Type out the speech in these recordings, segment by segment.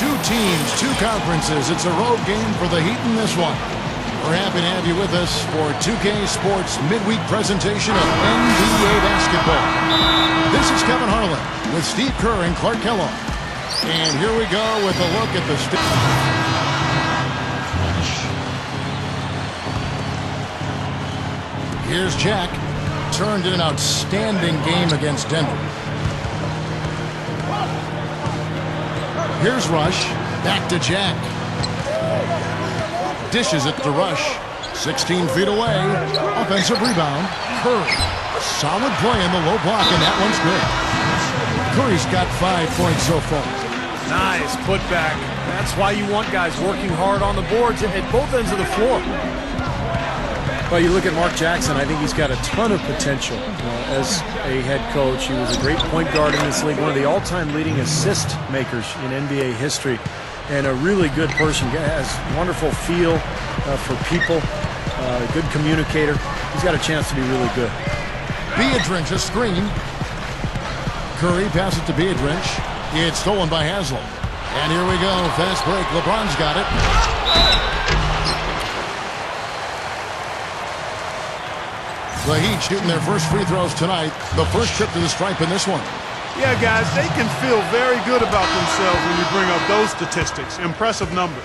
Two teams, two conferences. It's a road game for the Heat in this one. We're happy to have you with us for 2K Sports midweek presentation of NBA basketball. This is Kevin Harlan with Steve Kerr and Clark Kellogg. And here we go with a look at the Here's Jack. Turned in an outstanding game against Denver. Here's Rush. Back to Jack. Dishes it to Rush. 16 feet away. Offensive rebound. Curry. Solid play in the low block, and that one's good. Curry's got 5 points so far. Nice putback. That's why you want guys working hard on the boards at both ends of the floor. Well, you look at Mark Jackson, I think he's got a ton of potential as a head coach. He was a great point guard in this league, one of the all-time leading assist makers in NBA history, and a really good person. Has wonderful feel for people, good communicator. He's got a chance to be really good. Biedrins, a screen. Curry passes it to Biedrins. It's stolen by Haslam. And here we go, fast break. LeBron's got it. The Heat shooting their first free throws tonight. The first trip to the stripe in this one. Yeah, guys, they can feel very good about themselves when you bring up those statistics. Impressive numbers.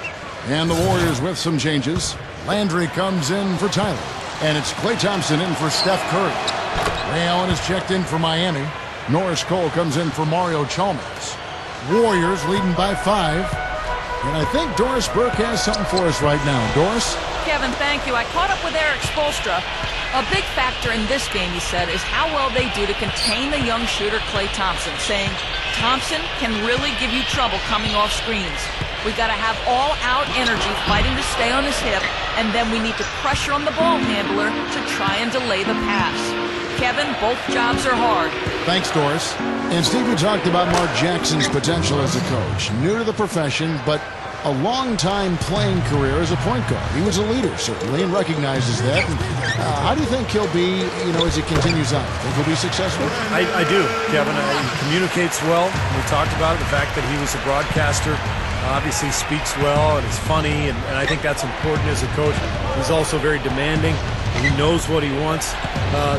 And the Warriors with some changes. Landry comes in for Tyler. And it's Klay Thompson in for Steph Curry. Ray Allen is checked in for Miami. Norris Cole comes in for Mario Chalmers. Warriors leading by 5. And I think Doris Burke has something for us right now. Doris? Kevin, thank you. I caught up with Eric Spoelstra. A big factor in this game, he said, is how well they do to contain the young shooter Klay Thompson, saying Thompson can really give you trouble coming off screens. We got to have all-out energy fighting to stay on his hip, and then we need to pressure on the ball handler to try and delay the pass. Kevin, both jobs are hard. Thanks, Doris. And Steve, we talked about Mark Jackson's potential as a coach. New to the profession, but a long-time playing career as a point guard. He was a leader, certainly, and recognizes that. How do you think he'll be, as he continues on? Think he'll be successful? I do, Kevin. He communicates well. We talked about it, the fact that he was a broadcaster. Obviously speaks well and is funny, and I think that's important as a coach. He's also very demanding. He knows what he wants.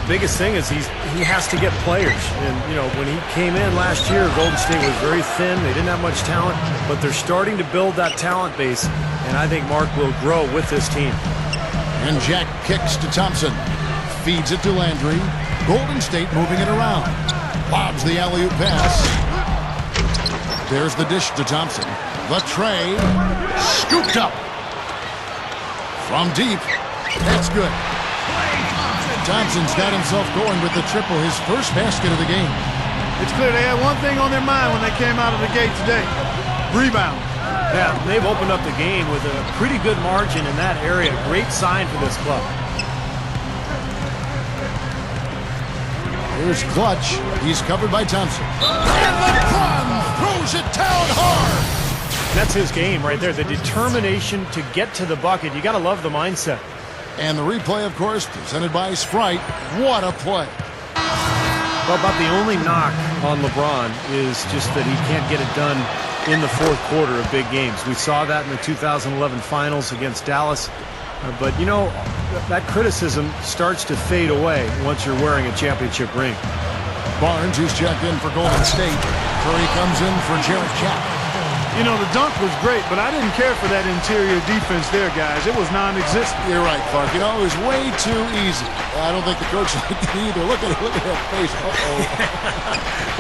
Biggest thing is he has to get players. And, when he came in last year, Golden State was very thin. They didn't have much talent, but they're starting to build that talent base, and I think Mark will grow with this team. And Jack kicks to Thompson. Feeds it to Landry. Golden State moving it around. Lobs the alley-oop pass. There's the dish to Thompson. The tray. Scooped up. From deep. That's good. Thompson's got himself going with the triple, his first basket of the game. It's clear they had one thing on their mind when they came out of the gate today. Rebound. Yeah, they've opened up the game with a pretty good margin in that area. Great sign for this club. Here's Clutch. He's covered by Thompson. And LeBron throws it down hard. That's his game right there, the determination to get to the bucket. You got to love the mindset. And the replay, of course, presented by Sprite. What a play. Well, about the only knock on LeBron is just that he can't get it done in the fourth quarter of big games. We saw that in the 2011 finals against Dallas. But, that criticism starts to fade away once you're wearing a championship ring. Barnes, who's checked in for Golden State. Curry comes in for Jarrett Jack. The dunk was great, but I didn't care for that interior defense there, guys. It was non-existent. You're right, Clark. It was way too easy. I don't think the coach liked it either. Look at that face.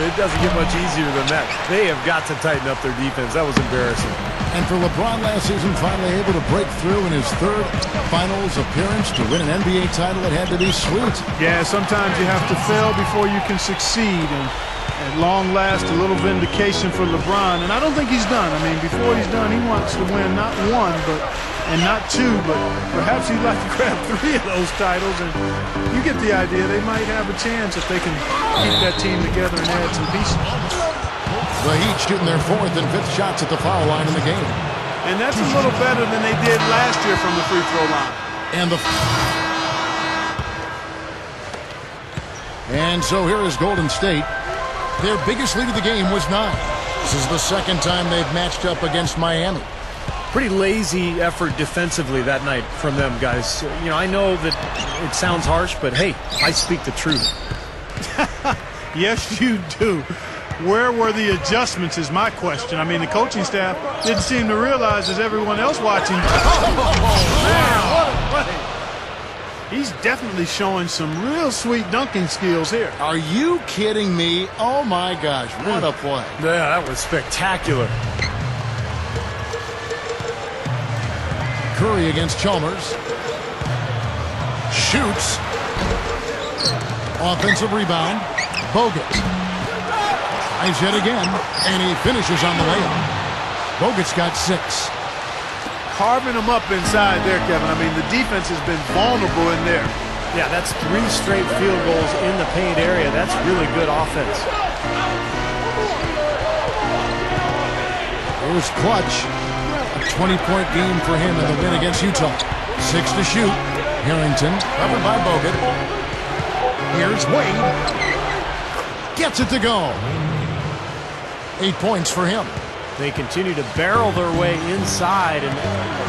It doesn't get much easier than that. They have got to tighten up their defense. That was embarrassing. And for LeBron last season, finally able to break through in his third finals appearance to win an NBA title, it had to be sweet. Yeah, sometimes you have to fail before you can succeed. And at long last, a little vindication for LeBron. And I don't think he's done. I mean, before he's done, he wants to win not one, and not two, but perhaps he'd like to grab 3 of those titles. And you get the idea. They might have a chance if they can keep that team together and add some pieces. The Heat shooting their 4th and 5th shots at the foul line in the game. And that's a little better than they did last year from the free throw line. And so here is Golden State. Their biggest lead of the game was 9. This is the second time they've matched up against Miami. Pretty lazy effort defensively that night from them, guys. You know, I know that it sounds harsh, but hey, I speak the truth. Yes, you do. Where were the adjustments is my question. I mean, the coaching staff didn't seem to realize, as everyone else watching. Oh, man, what a play. He's definitely showing some real sweet dunking skills here. Are you kidding me? Oh, my gosh, what a play. Yeah, that was spectacular. Curry against Chalmers. Shoots. Offensive rebound. Bogut. Tries yet again, and he finishes on the layup. Bogut's got 6. Carving them up inside there, Kevin. I mean, the defense has been vulnerable in there. Yeah, that's 3 straight field goals in the paint area. That's really good offense. Here's Clutch. A 20-point game for him in the win against Utah. 6 to shoot. Harrington, covered by Bogut. Here's Wade. Gets it to go. 8 points for him. They continue to barrel their way inside, and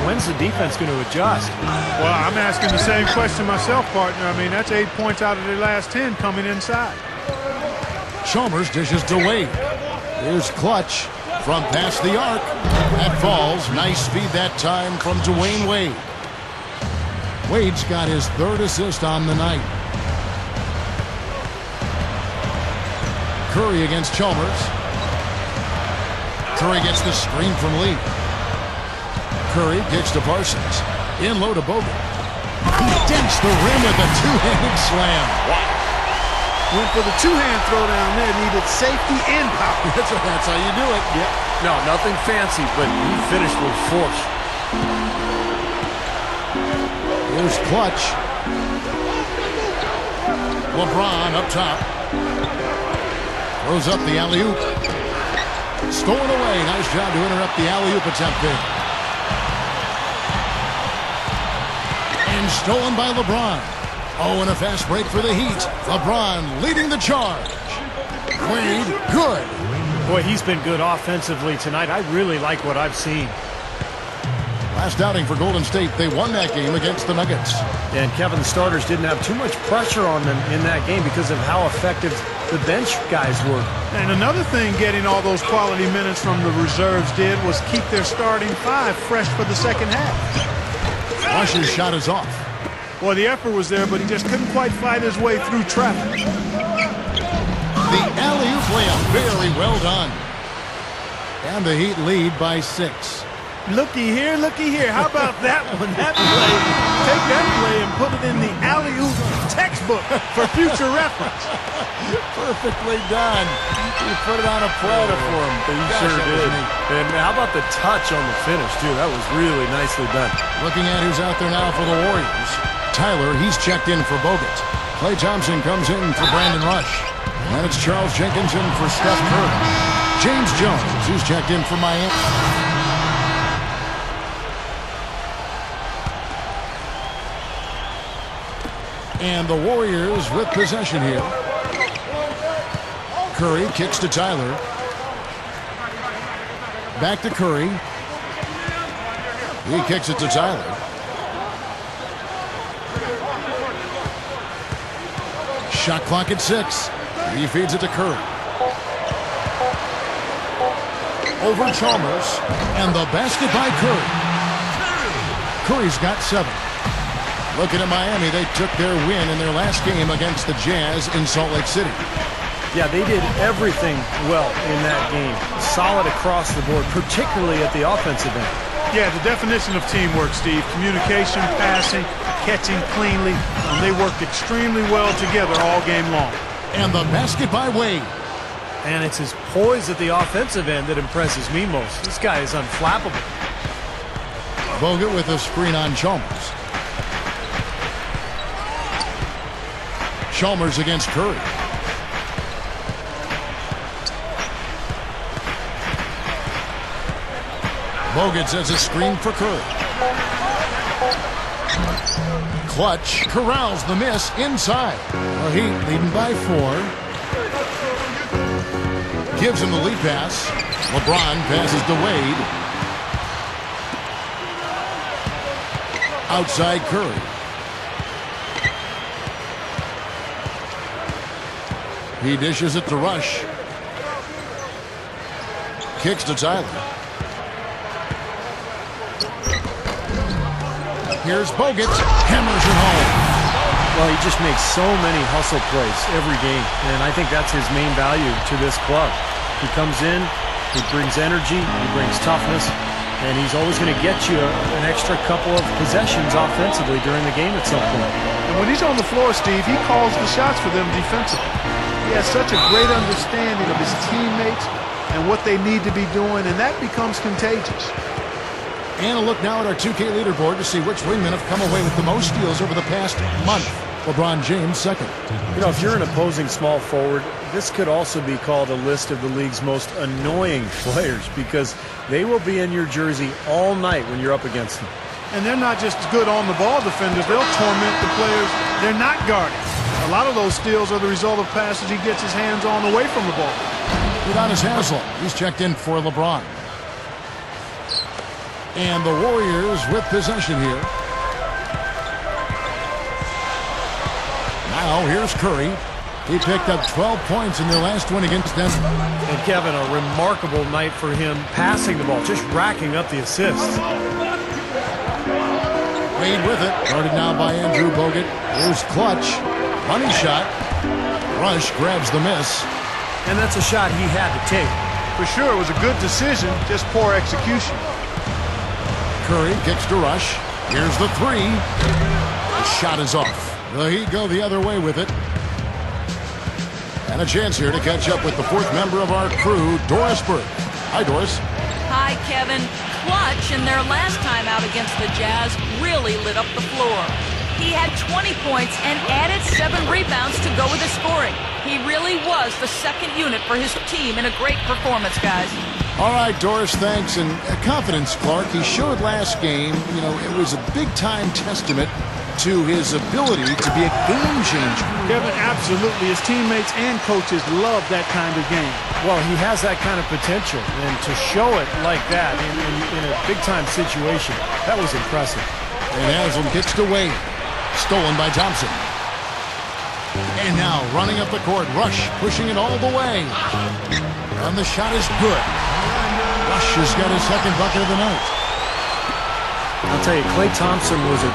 when's the defense going to adjust? Well, I'm asking the same question myself, partner. I mean, that's 8 points out of their last 10 coming inside. Chalmers dishes to Wade. Here's Clutch from past the arc. That falls. Nice feed that time from Dwayne Wade. Wade's got his 3rd assist on the night. Curry against Chalmers. Curry gets the screen from Lee. Curry kicks to Parsons. In low to Bogut. He dents the rim with a 2-handed slam. Wow. Went for the 2-hand throwdown there. Needed safety and power. That's how you do it. Yep. No, nothing fancy, but he finished with force. Here's Clutch. LeBron up top. Throws up the alley-oop. Stolen away. Nice job to interrupt the alley-oop attempt there. And stolen by LeBron. Oh, and a fast break for the Heat. LeBron leading the charge. Wade, good. Boy, he's been good offensively tonight. I really like what I've seen. Last outing for Golden State, they won that game against the Nuggets. And Kevin, the starters didn't have too much pressure on them in that game because of how effective the bench guys were. And another thing getting all those quality minutes from the reserves did was keep their starting 5 fresh for the second half. Rush's shot is off. Well, the effort was there, but he just couldn't quite fight his way through traffic. The alley-oop layup, very well done. And the Heat lead by 6. Looky here, looky here. How about that one? That play, take that play and put it in the alley-oop textbook for future reference. Perfectly done. He put it on a platter for him. He sure did. And how about the touch on the finish, too? That was really nicely done. Looking at who's out there now for the Warriors. Tyler, he's checked in for Bogut. Klay Thompson comes in for Brandon Rush. And it's Charles Jenkins in for Steph Curry. James Jones, who's checked in for Miami. And the Warriors with possession here. Curry kicks to Tyler. Back to Curry. He kicks it to Tyler. Shot clock at 6. He feeds it to Curry. Over Chalmers. And the basket by Curry. Curry's got 7. Looking at Miami, they took their win in their last game against the Jazz in Salt Lake City. Yeah, they did everything well in that game. Solid across the board, particularly at the offensive end. Yeah, the definition of teamwork, Steve. Communication, passing, catching cleanly. They worked extremely well together all game long. And the basket by Wade. And it's his poise at the offensive end that impresses me most. This guy is unflappable. Bogut with a screen on Chalmers. Chalmers against Curry. Bogut sets a screen for Curry. Clutch corrals the miss inside. The Heat leading by 4. Gives him the lead pass. LeBron passes to Wade. Outside Curry. He dishes it to Rush. Kicks to Tyler. Here's Bogut. Hammers it home. Well, he just makes so many hustle plays every game, and I think that's his main value to this club. He comes in, he brings energy, he brings toughness, and he's always going to get you an extra couple of possessions offensively during the game at some point. And when he's on the floor, Steve, he calls the shots for them defensively. He has such a great understanding of his teammates and what they need to be doing, and that becomes contagious. And a look now at our 2K leaderboard to see which wingmen have come away with the most steals over the past month. LeBron James second. You know, if you're an opposing small forward, this could also be called a list of the league's most annoying players because they will be in your jersey all night when you're up against them. And they're not just good on-the-ball defenders. They'll torment the players they're not guarding. A lot of those steals are the result of passes he gets his hands on away from the ball. Udonis Haslem. He's checked in for LeBron. And the Warriors with possession here. Now here's Curry. He picked up 12 points in their last win against Denver. And Kevin, a remarkable night for him passing the ball, just racking up the assists. Wade with it. Guarded now by Andrew Bogut. Here's Clutch. Money shot. Rush grabs the miss. And that's a shot he had to take. For sure, it was a good decision, just poor execution. Curry kicks to Rush. Here's the three. The shot is off. The Heat go the other way with it. And a chance here to catch up with the fourth member of our crew, Doris Burke. Hi, Doris. Hi, Kevin. Clutch, in their last time out against the Jazz, really lit up the floor. He had 20 points and added 7 rebounds to go with his scoring. He really was the second unit for his team in a great performance, guys. All right, Doris, thanks. And confidence, Clark. He showed last game, you know, it was a big-time testament to his ability to be a game changer. Kevin, absolutely. His teammates and coaches love that kind of game. Well, he has that kind of potential, and to show it like that in a big-time situation, that was impressive. And Haslem kicks to Wade. Stolen by Thompson. And now running up the court, Rush pushing it all the way. And the shot is good. Rush has got his second bucket of the night. I'll tell you, Klay Thompson was a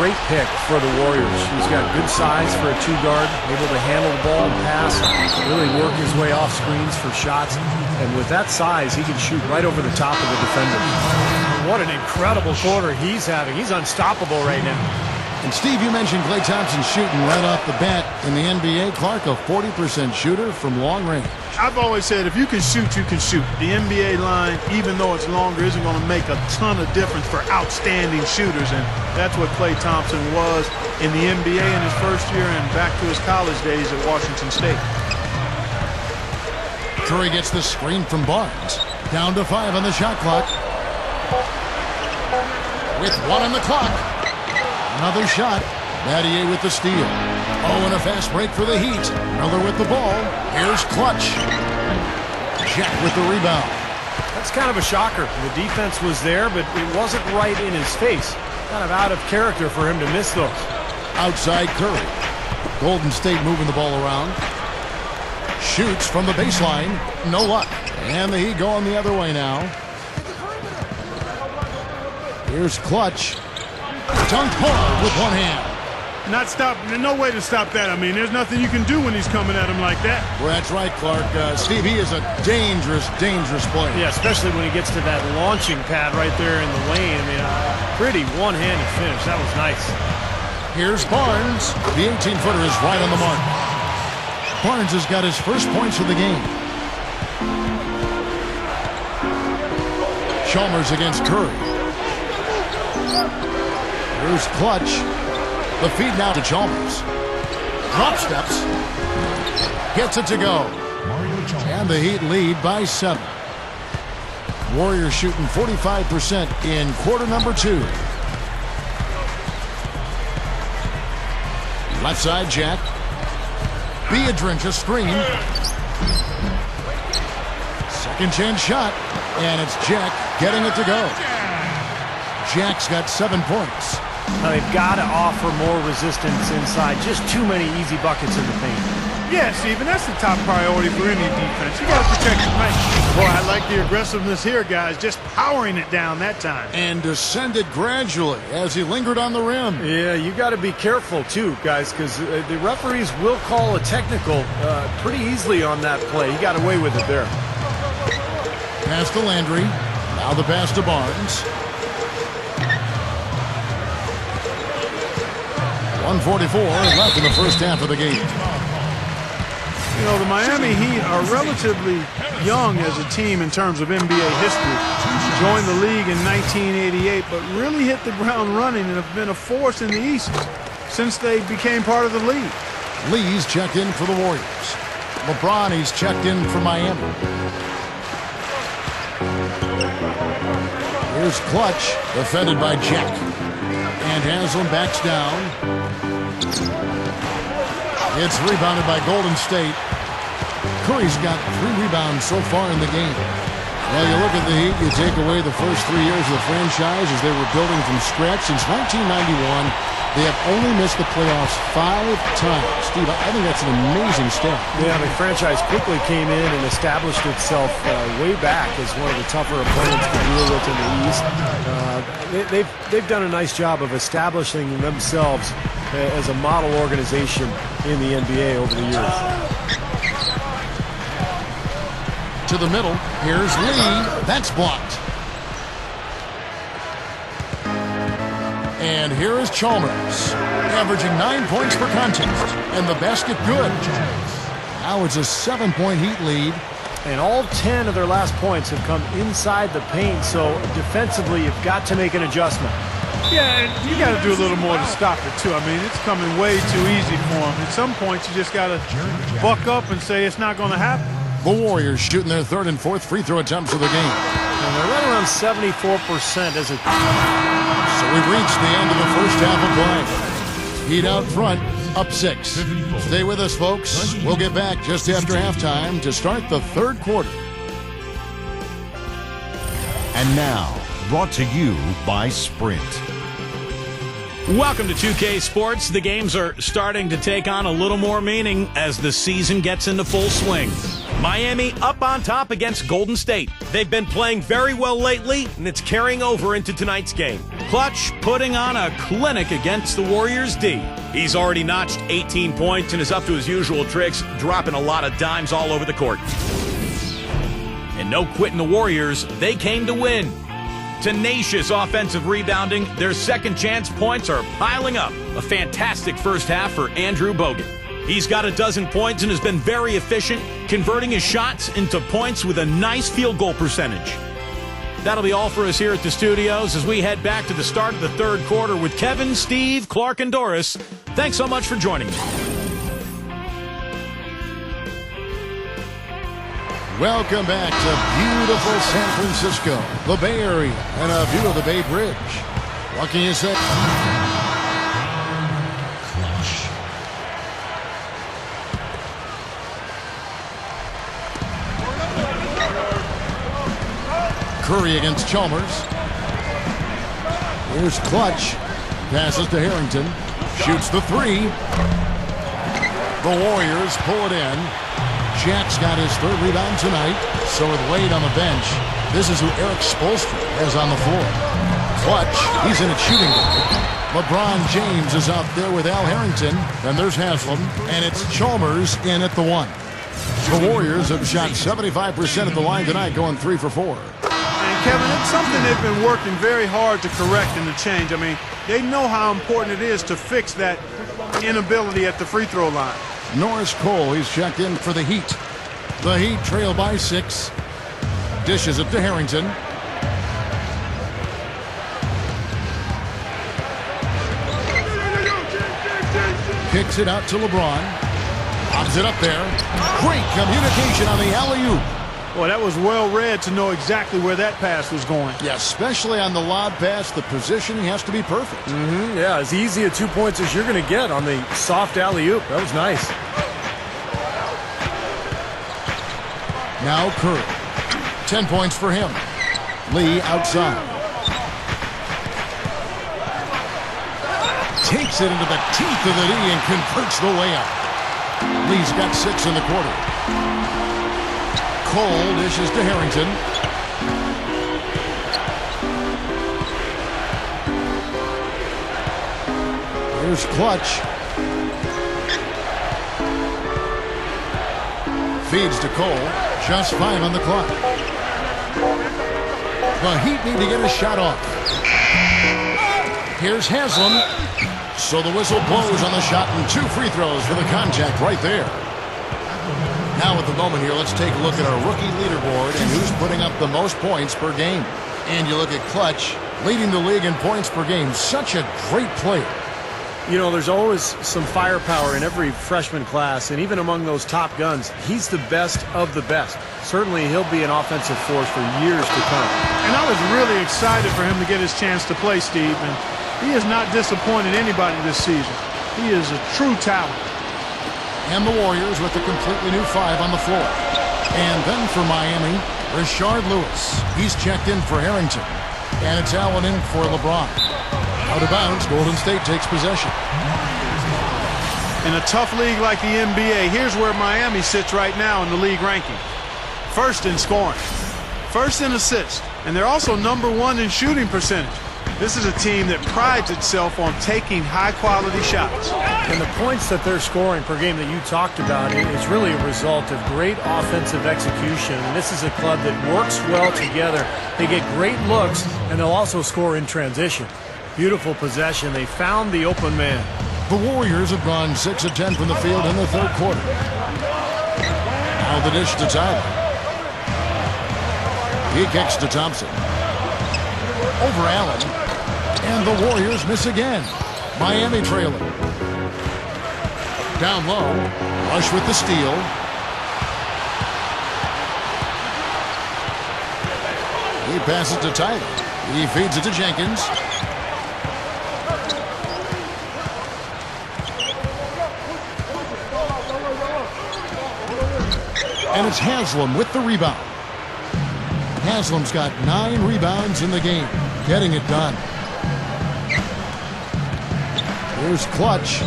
great pick for the Warriors. He's got good size for a two-guard, able to handle the ball and pass, really work his way off screens for shots. And with that size, he can shoot right over the top of the defenders. What an incredible quarter he's having. He's unstoppable right now. And Steve, you mentioned Klay Thompson shooting right off the bat in the NBA. Clark, a 40% shooter from long range. I've always said if you can shoot, you can shoot. The NBA line, even though it's longer, isn't going to make a ton of difference for outstanding shooters. And that's what Klay Thompson was in the NBA in his first year and back to his college days at Washington State. Curry gets the screen from Barnes. Down to 5 on the shot clock. With 1 on the clock. Another shot. Battier with the steal. Oh, and a fast break for the Heat. Miller with the ball. Here's Clutch. Jack with the rebound. That's kind of a shocker. The defense was there, but it wasn't right in his face. Kind of out of character for him to miss those. Outside Curry. Golden State moving the ball around. Shoots from the baseline. No luck. And the Heat going the other way now. Here's Clutch. Dunked hard with one hand. No way to stop that. I mean, there's nothing you can do when he's coming at him like that. Well, that's right, Clark. Steve, he is a dangerous, dangerous player. Yeah, especially when he gets to that launching pad right there in the lane. I mean, pretty one-handed finish. That was nice. Here's Barnes. The 18-footer is right on the mark. Barnes has got his first points of the game. Chalmers against Curry. Here's Clutch. The feed now to Chalmers. Drop steps. Gets it to go. And the Heat lead by 7. Warriors shooting 45% in quarter number 2. Left side, Jack. Beadrinch a screen. Second chance shot, and it's Jack getting it to go. Jack's got 7 points. Now they've got to offer more resistance inside. Just too many easy buckets in the paint. Yeah, Stephen, that's the top priority for any defense. You got to protect the paint. Boy, I like the aggressiveness here, guys. Just powering it down that time. And descended gradually as he lingered on the rim. Yeah, you got to be careful, too, guys, because the referees will call a technical pretty easily on that play. He got away with it there. Pass to Landry. Now the pass to Barnes. 1:44 left in the first half of the game. You know, the Miami Heat are relatively young as a team in terms of NBA history. Joined the league in 1988, but really hit the ground running and have been a force in the East since they became part of the league. Lee's checked in for the Warriors. LeBron, he's checked in for Miami. Here's Clutch, defended by Jack. And Haslam backs down. It's rebounded by Golden State. Curry's got 3 rebounds so far in the game. Well, you look at the Heat, you take away the first 3 years of the franchise as they were building from scratch. Since 1991, they have only missed the playoffs 5 times. Steve, I think that's an amazing stat. Yeah, the franchise quickly came in and established itself way back as one of the tougher opponents to deal with in the East. They've done a nice job of establishing themselves as a model organization in the NBA over the years. To the middle, here's Lee. That's blocked. And here is Chalmers, averaging 9 points per contest, and the basket good. Now it's a 7-point Heat lead. And all 10 of their last points have come inside the paint, so defensively you've got to make an adjustment. Yeah, and you got to do a little more to stop it, too. I mean, it's coming way too easy for them. At some points, you just got to buck up and say it's not going to happen. The Warriors shooting their 3rd and 4th free throw attempts of the game. And they're right around 74% as a... So we've reached the end of the first half of play. Heat out front, up 6. Stay with us, folks. We'll get back just after halftime to start the 3rd quarter. And now, brought to you by Sprint. Welcome to 2K Sports. The games are starting to take on a little more meaning as the season gets into full swing. Miami up on top against Golden State. They've been playing very well lately, and it's carrying over into tonight's game. Clutch putting on a clinic against the Warriors D. He's already notched 18 points and is up to his usual tricks, dropping a lot of dimes all over the court. And no quitting the Warriors. They came to win. Tenacious offensive rebounding. Their second chance points are piling up. A fantastic first half for Andrew Bogut. He's got 12 points and has been very efficient, converting his shots into points with a nice field goal percentage. That'll be all for us here at the studios as we head back to the start of the 3rd quarter with Kevin, Steve, Clark, and Doris. Thanks so much for joining me. Welcome back to beautiful San Francisco, the Bay Area, and a view of the Bay Bridge. What can you say? Curry against Chalmers. Here's Clutch. Passes to Harrington. Shoots the 3. The Warriors pull it in. Jack's got his 3rd rebound tonight. So with Wade on the bench, this is who Eric Spoelstra has on the floor. Clutch, he's in at shooting guard. LeBron James is out there with Al Harrington. Then there's Haslam. And it's Chalmers in at the 1. The Warriors have shot 75% at the line tonight, going 3 for 4. And Kevin, it's something they've been working very hard to correct in the change. I mean, they know how important it is to fix that inability at the free throw line. Norris Cole, he's checked in for the Heat. The Heat trail by 6. Dishes it to Harrington. Kicks it out to LeBron. Lobs it up there. Great communication on the alley-oop. Boy, that was well read to know exactly where that pass was going. Yeah, especially on the lob pass, the positioning has to be perfect. Yeah, as easy a 2 points as you're going to get on the soft alley-oop. That was nice. Now Curry. 10 points for him. Lee outside. Takes it into the teeth of the knee and converts the layup. Lee's got 6 in the quarter. Cole dishes to Harrington. Here's Clutch. Feeds to Cole. Just 5 on the clock. The Heat need to get a shot off. Here's Haslam. So the whistle blows on the shot and 2 free throws for the contact right there. Now at the moment here, let's take a look at our rookie leaderboard and who's putting up the most points per game. And you look at Clutch, leading the league in points per game. Such a great player. You know, there's always some firepower in every freshman class, and even among those top guns, he's the best of the best. Certainly, he'll be an offensive force for years to come. And I was really excited for him to get his chance to play, Steve. And he has not disappointed anybody this season. He is a true talent. And the Warriors with a completely new 5 on the floor. And then for Miami, Rashard Lewis. He's checked in for Harrington. And it's Allen in for LeBron. Out of bounds, Golden State takes possession. In a tough league like the NBA, here's where Miami sits right now in the league ranking. First in scoring, first in assists, and they're also #1 in shooting percentage. This is a team that prides itself on taking high-quality shots. And the points that they're scoring per game that you talked about is really a result of great offensive execution. And this is a club that works well together. They get great looks, and they'll also score in transition. Beautiful possession. They found the open man. The Warriors have gone 6 of 10 from the field in the third quarter. Now the dish to Tyler. He kicks to Thompson. Over Allen. And the Warriors miss again. Miami trailing. Down low. Rush with the steal. He passes to Tyler. He feeds it to Jenkins. And it's Haslam with the rebound. Haslam's got 9 rebounds in the game, getting it done. Here's Clutch.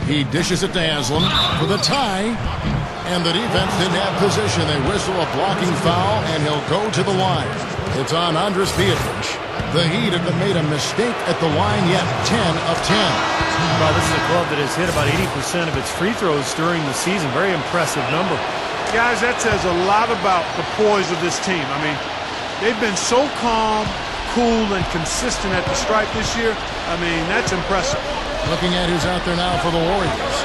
He dishes it to Haslam for the tie. And the defense didn't have position. They whistle a blocking foul, and he'll go to the line. It's on Andres Beatrice. The Heat have made a mistake at the line yet. 10 of 10. Well, this is a club that has hit about 80% of its free throws during the season. Very impressive number. Guys, that says a lot about the poise of this team. I mean, they've been so calm, cool, and consistent at the stripe this year. I mean, that's impressive. Looking at who's out there now for the Warriors.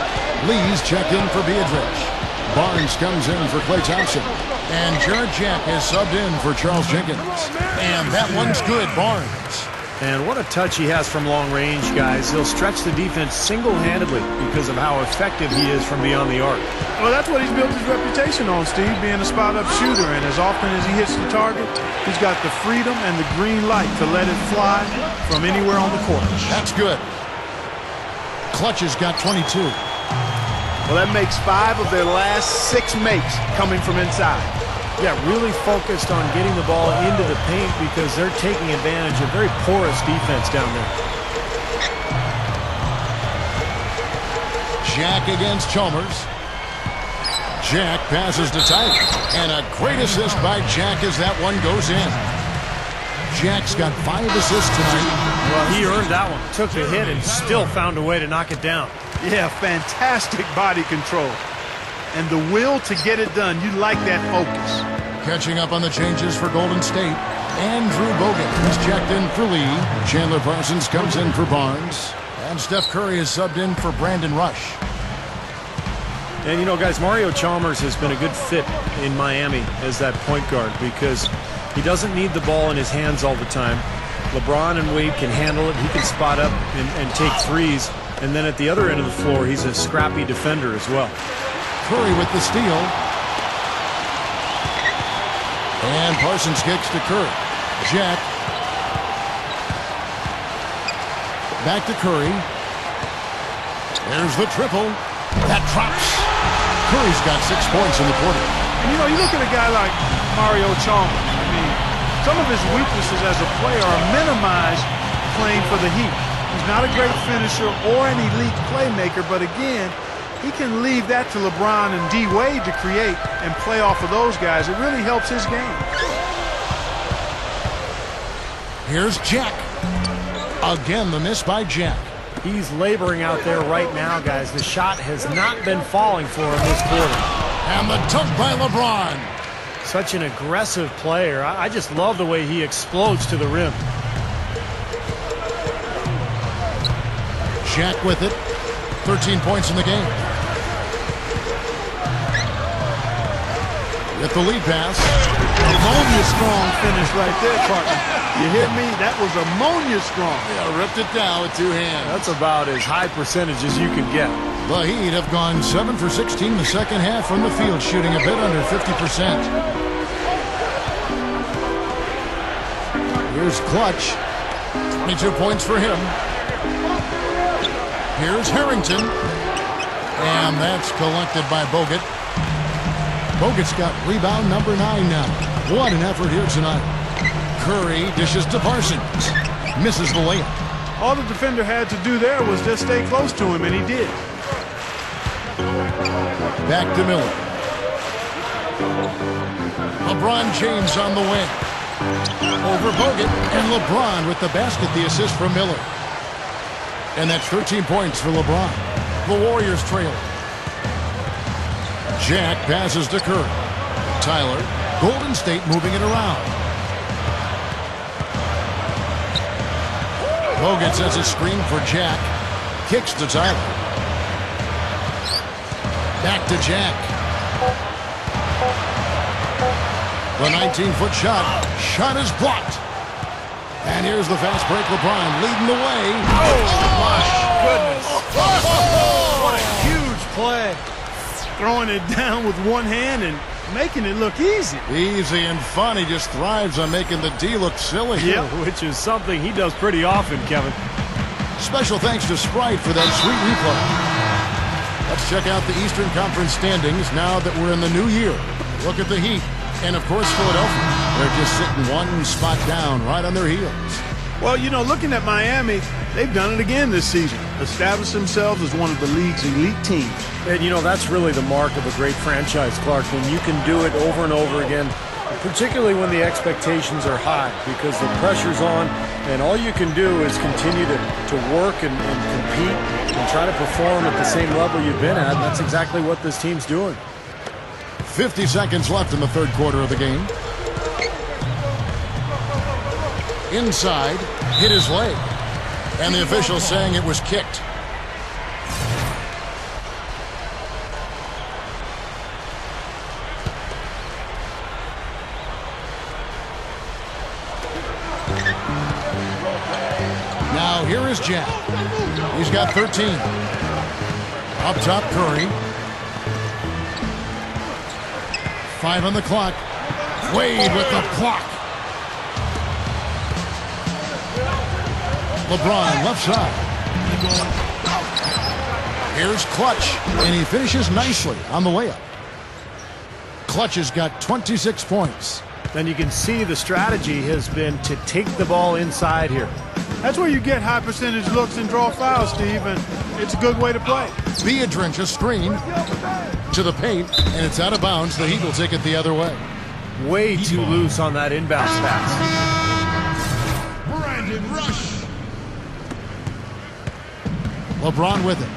Lee's checked in for Beatrice. Barnes comes in for Klay Thompson. And Jared Jack is subbed in for Charles Jenkins. And that one's good, Barnes. And what a touch he has from long range, guys. He'll stretch the defense single-handedly because of how effective he is from beyond the arc. Well, that's what he's built his reputation on, Steve, being a spot-up shooter. And as often as he hits the target, he's got the freedom and the green light to let it fly from anywhere on the court. That's good. Clutch has got 22. Well, that makes 5 of their last 6 makes coming from inside. Yeah, really focused on getting the ball into the paint because they're taking advantage of very porous defense down there. Jack against Chalmers. Jack passes to Tyler. And a great assist by Jack as that one goes in. Jack's got 5 assists tonight. Well, he earned that one. Took the hit and still found a way to knock it down. Yeah, fantastic body control. And the will to get it done. You like that focus. Catching up on the changes for Golden State. Andrew Bogut is checked in for Lee. Chandler Parsons comes in for Barnes. And Steph Curry is subbed in for Brandon Rush. And, you know, guys, Mario Chalmers has been a good fit in Miami as that point guard because he doesn't need the ball in his hands all the time. LeBron and Wade can handle it. He can spot up and take threes. And then at the other end of the floor, he's a scrappy defender as well. Curry with the steal. And Parsons kicks to Curry. Jack. Back to Curry. There's the triple. That drops. Curry's got 6 points in the quarter. And, you look at a guy like Mario Chalmers. I mean, some of his weaknesses as a player are minimized playing for the Heat. He's not a great finisher or an elite playmaker, but again, he can leave that to LeBron and D. Wade to create and play off of those guys. It really helps his game. Here's Jack. Again, the miss by Jack. He's laboring out there right now, guys. The shot has not been falling for him this quarter. And the dunk by LeBron. Such an aggressive player. I just love the way he explodes to the rim. Jack with it. 13 points in the game. With the lead pass. Ammonia strong finish right there, partner. You hear me? That was ammonia strong. Yeah, ripped it down with two hands. That's about as high percentage as you can get. The Heat have gone 7 for 16 the second half from the field, shooting a bit under 50%. Here's Clutch. 22 points for him. Here's Harrington. And that's collected by Bogut. Bogut's got rebound number 9 now. What an effort here tonight. Curry dishes to Parsons. Misses the layup. All the defender had to do there was just stay close to him, and he did. Back to Miller. LeBron James on the wing. Over Bogut, and LeBron with the basket, the assist from Miller. And that's 13 points for LeBron. The Warriors trail. Jack passes to Curry. Tyler, Golden State moving it around. Bogut sets a screen for Jack. Kicks to Tyler. Back to Jack. The 19-foot shot. Shot is blocked. And here's the fast break. LeBron leading the way. Oh, my goodness. What a huge play. Throwing it down with one hand and making it look easy. Easy and fun. He just thrives on making the D look silly. Yeah, which is something he does pretty often, Kevin. Special thanks to Sprite for that sweet replay. Let's check out the Eastern Conference standings now that we're in the new year. Look at the Heat. And, of course, Philadelphia. They're just sitting one spot down right on their heels. Well, looking at Miami, they've done it again this season. Established themselves as one of the league's elite teams. And, that's really the mark of a great franchise, Clark, when you can do it over and over again, particularly when the expectations are high because the pressure's on, and all you can do is continue to work and compete and try to perform at the same level you've been at, and that's exactly what this team's doing. 50 seconds left in the third quarter of the game. Inside, hit his leg. And the official saying it was kicked. Now here is Jack. He's got 13. Up top, Curry. 5 on the clock. Wade with the block. LeBron left side. Here's Clutch, and he finishes nicely on the layup. Clutch has got 26 points. And you can see the strategy has been to take the ball inside here. That's where you get high percentage looks and draw fouls, Steve, and it's a good way to play. Biedrins a screen to the paint, and it's out of bounds. The Heat will take it the other way. Way too loose on that inbounds pass. Brandon Rush. LeBron with it.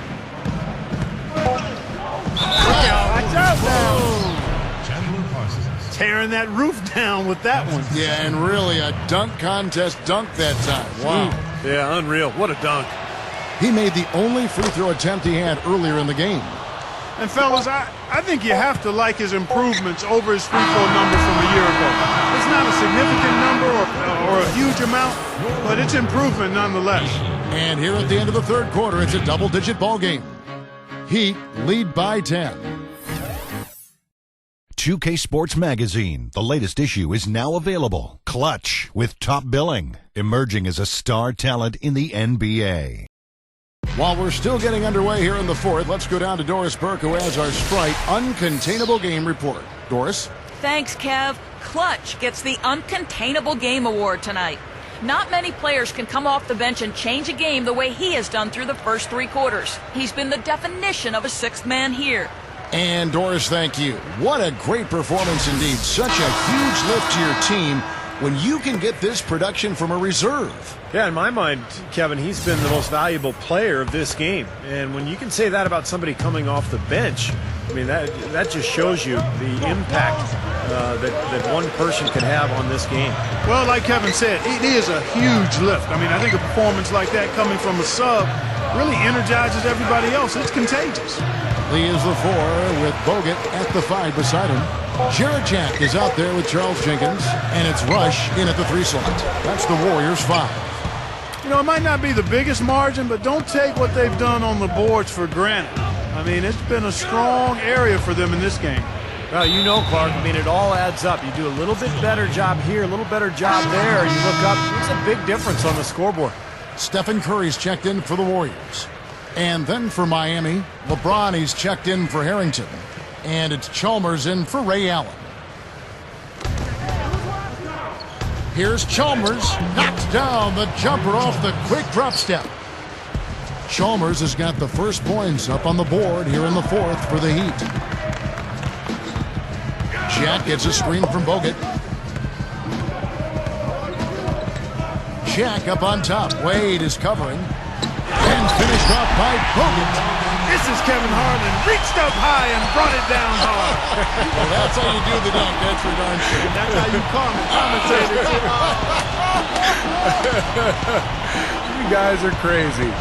Watch out now. Tearing that roof down with that one. Yeah, and really a dunk contest dunk that time. Wow. Yeah, unreal. What a dunk. He made the only free throw attempt he had earlier in the game. And fellas, I think you have to like his improvements over his free throw number from a year ago. It's not a significant number or a huge amount, but it's improvement nonetheless. And here at the end of the third quarter, it's a double-digit ball game. Heat lead by 10. 2K Sports Magazine, the latest issue, is now available. Clutch with top billing, emerging as a star talent in the NBA. While we're still getting underway here in the fourth, let's go down to Doris Burke, who has our Sprite Uncontainable Game Report. Doris? Thanks, Kev. Clutch gets the Uncontainable Game Award tonight. Not many players can come off the bench and change a game the way he has done through the first 3 quarters. He's been the definition of a sixth man here. And Doris, thank you. What a great performance indeed. Such a huge lift to your team when you can get this production from a reserve. Yeah, in my mind, Kevin, he's been the most valuable player of this game. And when you can say that about somebody coming off the bench, I mean, that just shows you the impact that one person can have on this game. Well, like Kevin said, it is a huge lift. I mean, I think a performance like that coming from a sub really energizes everybody else. It's contagious. Lee is the 4 with Bogut at the 5 beside him. Jared Jack is out there with Charles Jenkins, and it's Rush in at the 3 slot. That's the Warriors 5. You know, it might not be the biggest margin, but don't take what they've done on the boards for granted. I mean, it's been a strong area for them in this game. Well, you know, Clark, I mean, it all adds up. You do a little bit better job here, a little better job there, and you look up, it's a big difference on the scoreboard. Stephen Curry's checked in for the Warriors. And then for Miami, LeBron, he's checked in for Harrington. And it's Chalmers in for Ray Allen. Here's Chalmers, knocks down the jumper off the quick drop step. Chalmers has got the first points up on the board here in the 4th for the Heat. Jack gets a screen from Bogut. Jack up on top. Wade is covering. And finished off by Bogut. This is Kevin Harlan. Reached up high and brought it down hard. Well, that's how you do the dunk. That's for darn sure. And that's how you commentate it. You guys are crazy.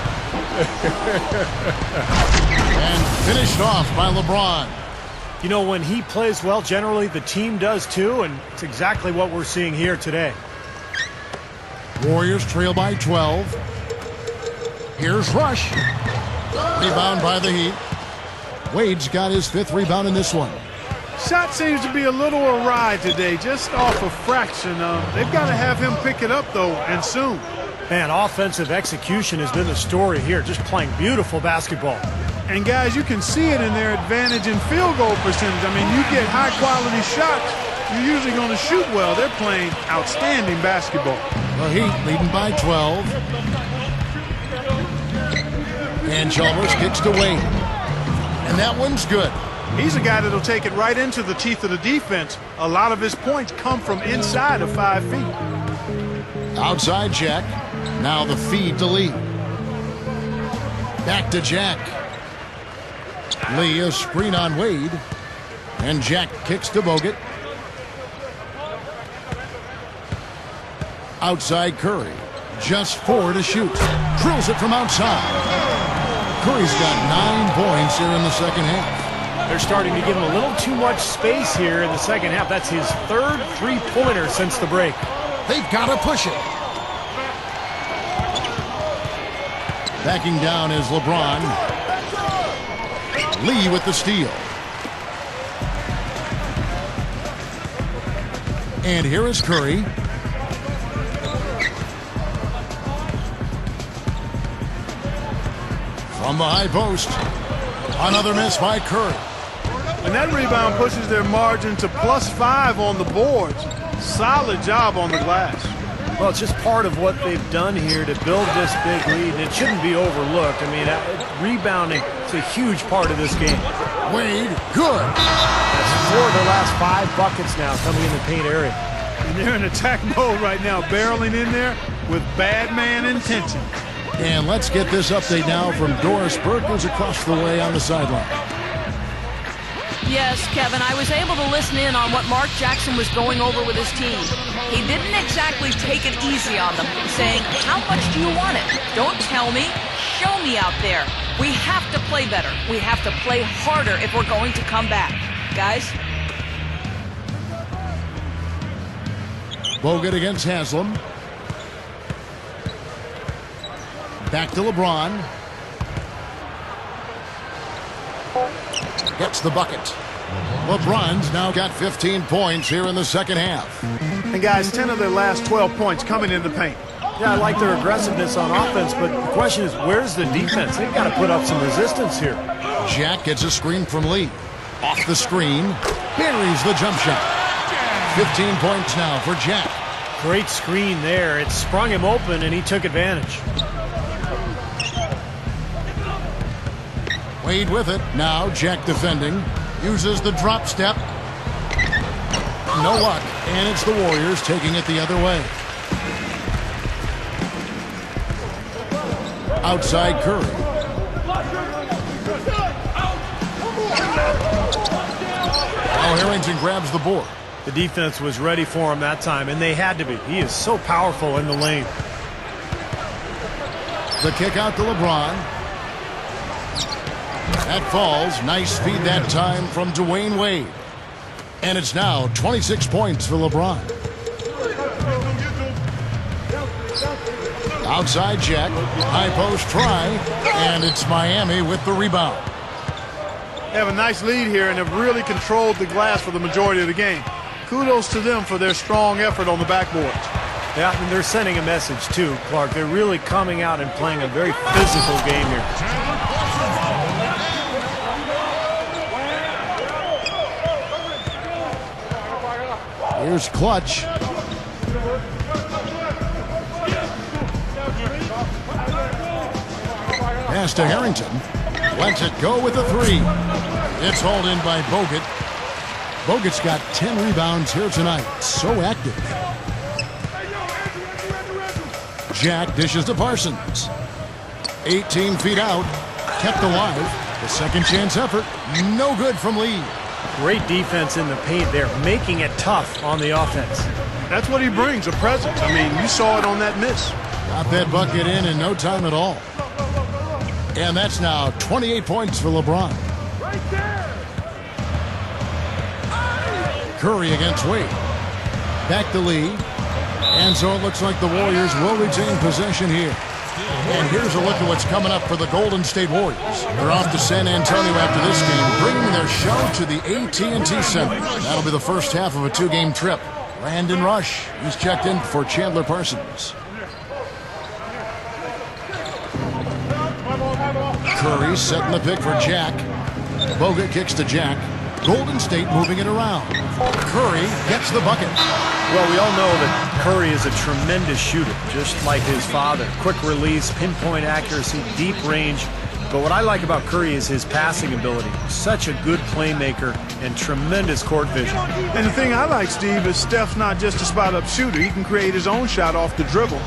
And finished off by LeBron. You know, when he plays well, generally the team does too, and it's exactly what we're seeing here today. Warriors trail by 12. Here's Rush. Rebound by the Heat. Wade's got his 5th rebound in this one. Shot seems to be a little awry today, just off a fraction. They've got to have him pick it up, though, and soon. Man, offensive execution has been the story here, just playing beautiful basketball. And, guys, you can see it in their advantage in field goal percentage. I mean, you get high-quality shots, you're usually going to shoot well. They're playing outstanding basketball. The Heat leading by 12. And Chalmers kicks to Wade. And that one's good. He's a guy that'll take it right into the teeth of the defense. A lot of his points come from inside of 5 feet. Outside Jack. Now the feed to Lee. Back to Jack. Lee, a screen on Wade. And Jack kicks to Bogut. Outside Curry. Just 4 to shoot. Drills it from outside. Curry's got 9 points here in the second half. They're starting to give him a little too much space here in the second half. That's his 3rd three-pointer since the break. They've got to push it. Backing down is LeBron. Lee with the steal. And here is Curry. From the high post. Another miss by Curry. And that rebound pushes their margin to +5 on the boards. Solid job on the glass. Well, it's just part of what they've done here to build this big lead, and it shouldn't be overlooked. I mean, rebounding is a huge part of this game. Wade, good. That's 4 of the last 5 buckets now coming in the paint area. And they're in attack mode right now, barreling in there with bad man intention. And let's get this update now from Doris Burke, who's across the way on the sideline. Yes, Kevin, I was able to listen in on what Mark Jackson was going over with his team. He didn't exactly take it easy on them, saying, how much do you want it? Don't tell me, show me out there. We have to play better. We have to play harder if we're going to come back. Guys? Bogut against Haslam. Back to LeBron. Gets the bucket. LeBron's now got 15 points here in the second half. And guys, 10 of their last 12 points coming in the paint. Yeah, I like their aggressiveness on offense, but the question is, where's the defense? They've got to put up some resistance here. Jack gets a screen from Lee. Off the screen. buries the jump shot. 15 points now for Jack. Great screen there. It sprung him open, and he took advantage. Wade with it. Now Jack defending. Uses the drop step. No luck. And it's the Warriors taking it the other way. Outside Curry. Now Harrington grabs the board. The defense was ready for him that time, and they had to be. He is so powerful in the lane. The kick out to LeBron. That falls. Nice feed that time from Dwayne Wade. And it's now 26 points for LeBron. Outside Jack. High post try. And it's Miami with the rebound. They have a nice lead here and have really controlled the glass for the majority of the game. Kudos to them for their strong effort on the backboard. Yeah, and they're sending a message too, Clark. They're really coming out and playing a very physical game here. Here's Clutch. Pass to Harrington. Lets it go with a three. It's hauled in by Bogut. Bogut's got 10 rebounds here tonight. So active. Jack dishes to Parsons. 18 feet out. Kept alive. The second chance effort. No good from Lee. Great defense in the paint there, making it tough on the offense. That's what he brings, a presence. I mean, you saw it on that miss. Got that bucket in no time at all. And that's now 28 points for LeBron. Right there. Curry against Wade. Back to Lee. And so it looks like the Warriors will retain possession here. And here's a look at what's coming up for the Golden State Warriors. They're off to San Antonio after this game, bringing their show to the AT&T Center. That'll be the first half of a two-game trip. Brandon Rush, he's checked in for Chandler Parsons. Curry setting the pick for Jack. Bogut kicks to Jack. Golden State moving it around. Curry gets the bucket. Well, we all know that Curry is a tremendous shooter, just like his father. Quick release, pinpoint accuracy, deep range. But what I like about Curry is his passing ability. Such a good playmaker and tremendous court vision. And the thing I like, Steve, is Steph's not just a spot-up shooter. He can create his own shot off the dribble.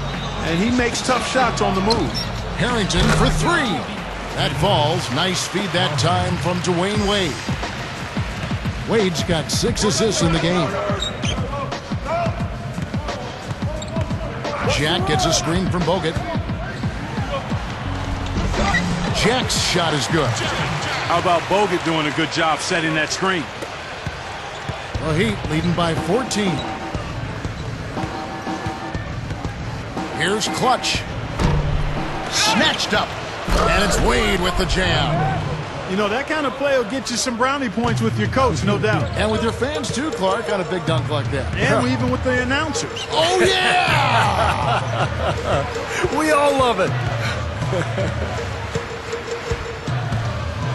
And he makes tough shots on the move. Harrington for three. That falls. Nice feed that time from Dwayne Wade. Wade's got 6 assists in the game. Jack gets a screen from Bogut. Jack's shot is good. How about Bogut doing a good job setting that screen? The Heat leading by 14. Here's Clutch. Snatched up. And it's Wade with the jam. You know, that kind of play will get you some brownie points with your coach, no doubt. And with your fans, too, Clark, on a big dunk like that. And even with the announcers. Oh, yeah! We all love it.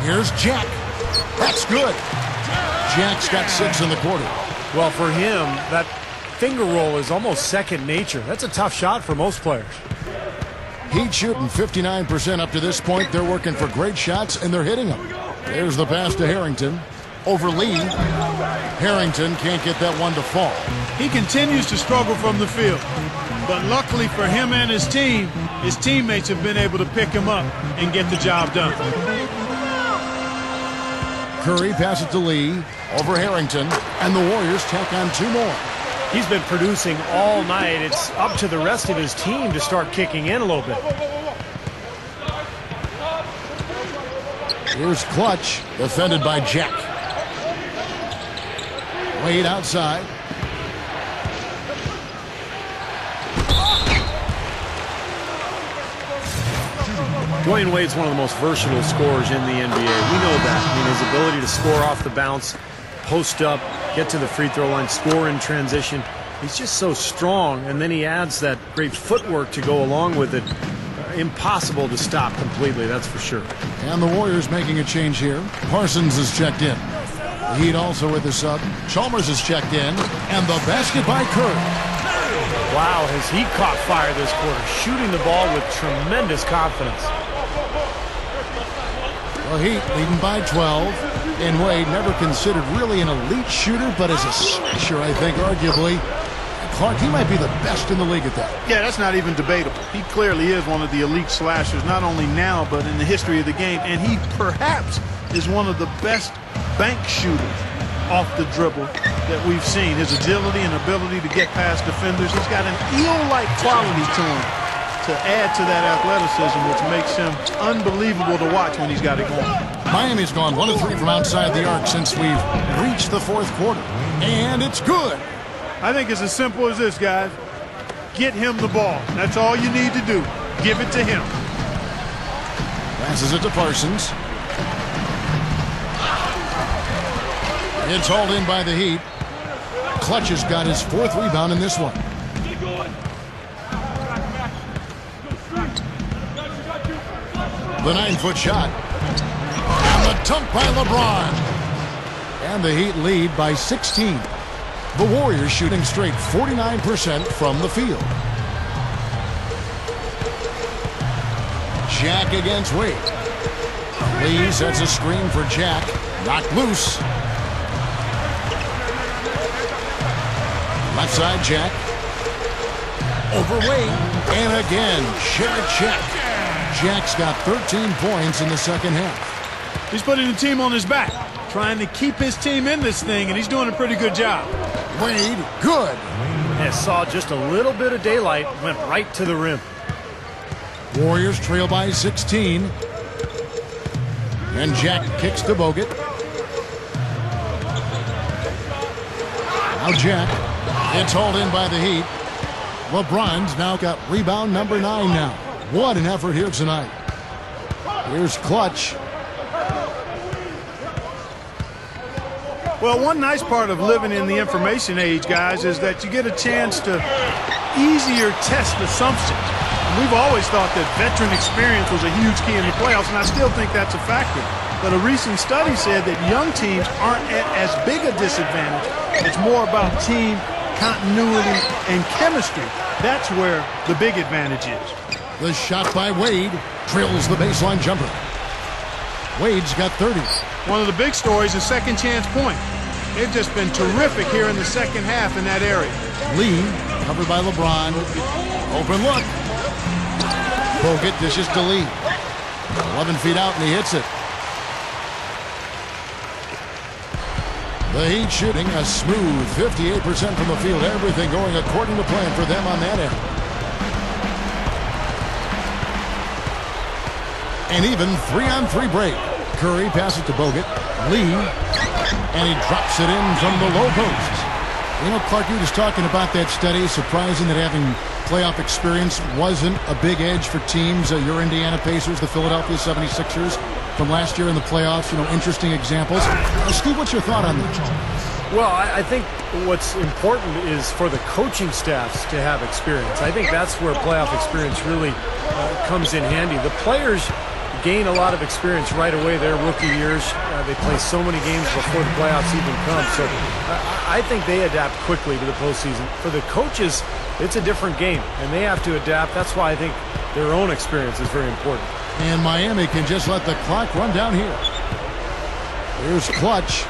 Here's Jack. That's good. Jack's got 6 in the quarter. Well, for him, that finger roll is almost second nature. That's a tough shot for most players. Heat shooting 59% up to this point. They're working for great shots, and they're hitting them. There's the pass to Harrington. Over Lee. Harrington can't get that one to fall. He continues to struggle from the field. But luckily for him and his team, his teammates have been able to pick him up and get the job done. Curry passes to Lee. Over Harrington. And the Warriors tack on 2 more. He's been producing all night. It's up to the rest of his team to start kicking in a little bit. Here's Clutch, defended by Jack. Wade outside. Dwayne Wade's one of the most versatile scorers in the NBA. We know that. I mean, his ability to score off the bounce, post up, get to the free throw line, score in transition. He's just so strong, and then he adds that great footwork to go along with it. Impossible to stop completely, that's for sure. And the Warriors making a change here. Parsons is checked in. Heat also with the sub. Chalmers is checked in, and the basket by Curry. Wow, has he caught fire this quarter, shooting the ball with tremendous confidence. The Heat leading by 12. And Wade, never considered really an elite shooter, but as a slasher, I think, arguably. Clark, he might be the best in the league at that. Yeah, that's not even debatable. He clearly is one of the elite slashers, not only now, but in the history of the game. And he perhaps is one of the best bank shooters off the dribble that we've seen. His agility and ability to get past defenders. He's got an eel-like quality to him to add to that athleticism, which makes him unbelievable to watch when he's got it going. Miami's gone 1 of 3 from outside the arc since we've reached the fourth quarter. And it's good. I think it's as simple as this, guys. Get him the ball. That's all you need to do. Give it to him. Passes it to Parsons. It's hauled in by the Heat. Clutch has got his 4th rebound in this one. The 9-foot shot. And the dunk by LeBron. And the Heat lead by 16. The Warriors shooting straight 49% from the field. Jack against Wade. Lee sets a screen for Jack. Knocked loose. Left side, Jack. Over Wade. And again, check. Jack's got 13 points in the second half. He's putting the team on his back, trying to keep his team in this thing, and he's doing a pretty good job. Wade, good. And saw just a little bit of daylight, went right to the rim. Warriors trail by 16. And Jack kicks to Bogut. Now Jack. It's hauled in by the Heat. LeBron's now got rebound number 9 now. What an effort here tonight. Here's Clutch. Well, one nice part of living in the information age, guys, is that you get a chance to easier test assumptions. And we've always thought that veteran experience was a huge key in the playoffs, and I still think that's a factor. But a recent study said that young teams aren't at as big a disadvantage. It's more about team continuity and chemistry. That's where the big advantage is. The shot by Wade drills the baseline jumper. Wade's got 30. One of the big stories is second chance point. They've just been terrific here in the second half in that area. Lee, covered by LeBron. Open look. Bogut dishes to Lee. 11 feet out, and he hits it. The Heat shooting a smooth 58% from the field. Everything going according to plan for them on that end. An even 3-on-3 break. Curry passes to Bogut. Lee. And he drops it in from the low post. You know, Clark, you were just talking about that study. Surprising that having playoff experience wasn't a big edge for teams. Your Indiana Pacers, the Philadelphia 76ers from last year in the playoffs. You know, interesting examples. Steve, what's your thought on that? Well, I think what's important is for the coaching staffs to have experience. I think that's where playoff experience really comes in handy. The players gain a lot of experience right away their rookie years. They play so many games before the playoffs even come. So I think they adapt quickly to the postseason. For the coaches, it's a different game, and they have to adapt. That's why I think their own experience is very important. And Miami can just let the clock run down here. Here's Clutch.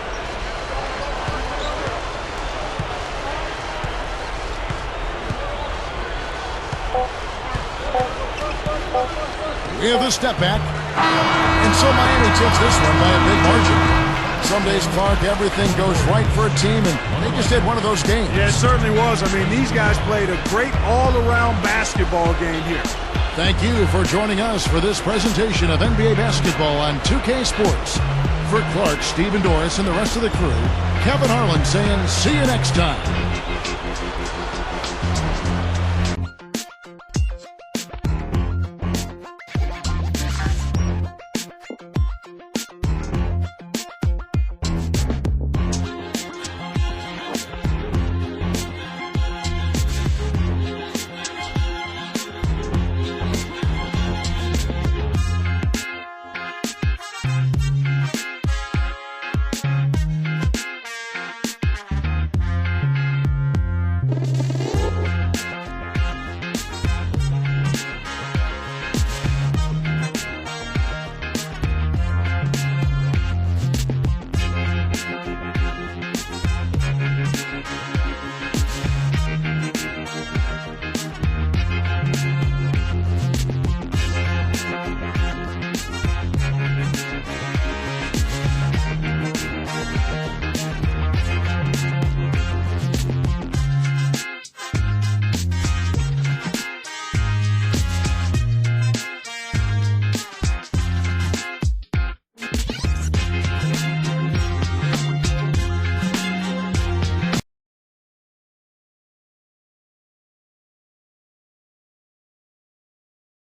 We have a step back. And so Miami takes this one by a big margin. Some days, Clark, everything goes right for a team, and they just had one of those games. Yeah, it certainly was. I mean, these guys played a great all-around basketball game here. Thank you for joining us for this presentation of NBA basketball on 2K Sports. For Clark, Stephen Doris, and the rest of the crew, Kevin Harlan saying see you next time.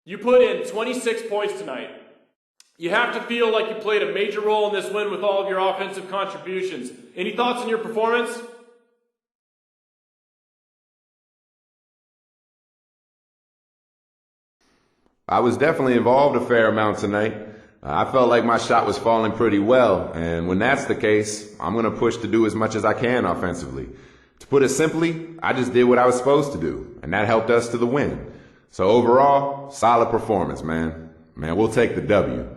You put in 26 points tonight. You have to feel like you played a major role in this win with all of your offensive contributions. Any thoughts on your performance? I was definitely involved a fair amount tonight. I felt like my shot was falling pretty well, and when that's the case, I'm going to push to do as much as I can offensively. To put it simply, I just did what I was supposed to do, and that helped us to the win. So overall, solid performance, man. Man, we'll take the W.